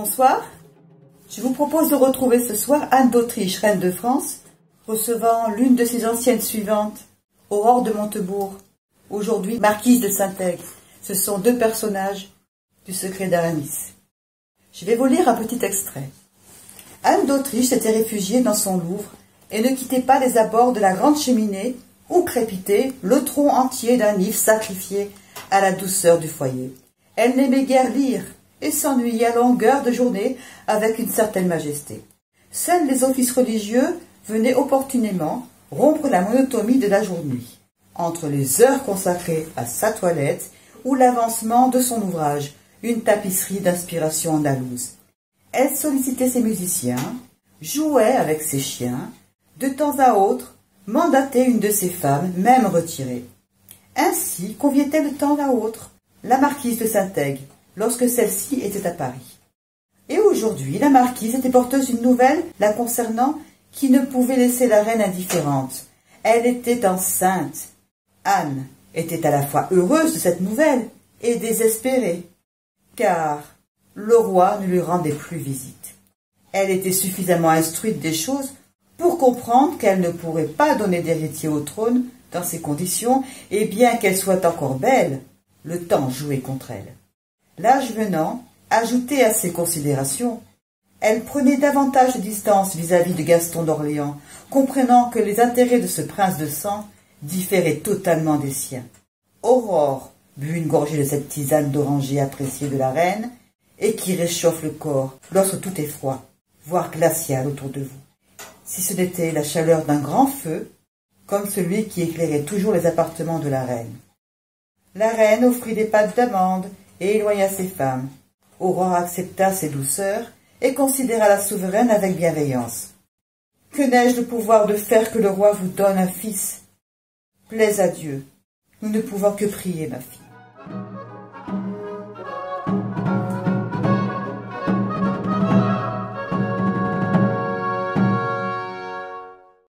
Bonsoir, je vous propose de retrouver ce soir Anne d'Autriche, reine de France, recevant l'une de ses anciennes suivantes, Aurore de Montebourg, aujourd'hui marquise de Saint-Aigle. Ce sont deux personnages du secret d'Aramis. Je vais vous lire un petit extrait. Anne d'Autriche s'était réfugiée dans son Louvre et ne quittait pas les abords de la grande cheminée où crépitait le tronc entier d'un if sacrifié à la douceur du foyer. Elle n'aimait guère lire et s'ennuyait à longueur de journée avec une certaine majesté. Seuls les offices religieux venaient opportunément rompre la monotonie de la journée, entre les heures consacrées à sa toilette ou l'avancement de son ouvrage, une tapisserie d'inspiration andalouse. Elle sollicitait ses musiciens, jouait avec ses chiens, de temps à autre mandatait une de ses femmes, même retirée. Ainsi conviait-elle de temps à autre la marquise de Saint-Aigle, lorsque celle-ci était à Paris. Et aujourd'hui, la marquise était porteuse d'une nouvelle la concernant qui ne pouvait laisser la reine indifférente. Elle était enceinte. Anne était à la fois heureuse de cette nouvelle et désespérée, car le roi ne lui rendait plus visite. Elle était suffisamment instruite des choses pour comprendre qu'elle ne pourrait pas donner d'héritier au trône dans ces conditions, et bien qu'elle soit encore belle, le temps jouait contre elle. L'âge venant, ajouté à ces considérations, elle prenait davantage de distance vis-à-vis de Gaston d'Orléans, comprenant que les intérêts de ce prince de sang différaient totalement des siens. Aurore but une gorgée de cette tisane d'oranger appréciée de la reine, et qui réchauffe le corps lorsque tout est froid, voire glacial autour de vous. Si ce n'était la chaleur d'un grand feu, comme celui qui éclairait toujours les appartements de la reine. La reine offrit des pâtes d'amandes et éloigna ses femmes. Aurore accepta ses douceurs et considéra la souveraine avec bienveillance. « Que n'ai-je le pouvoir de faire que le roi vous donne un fils? Plaise à Dieu, nous ne pouvons que prier, ma fille. »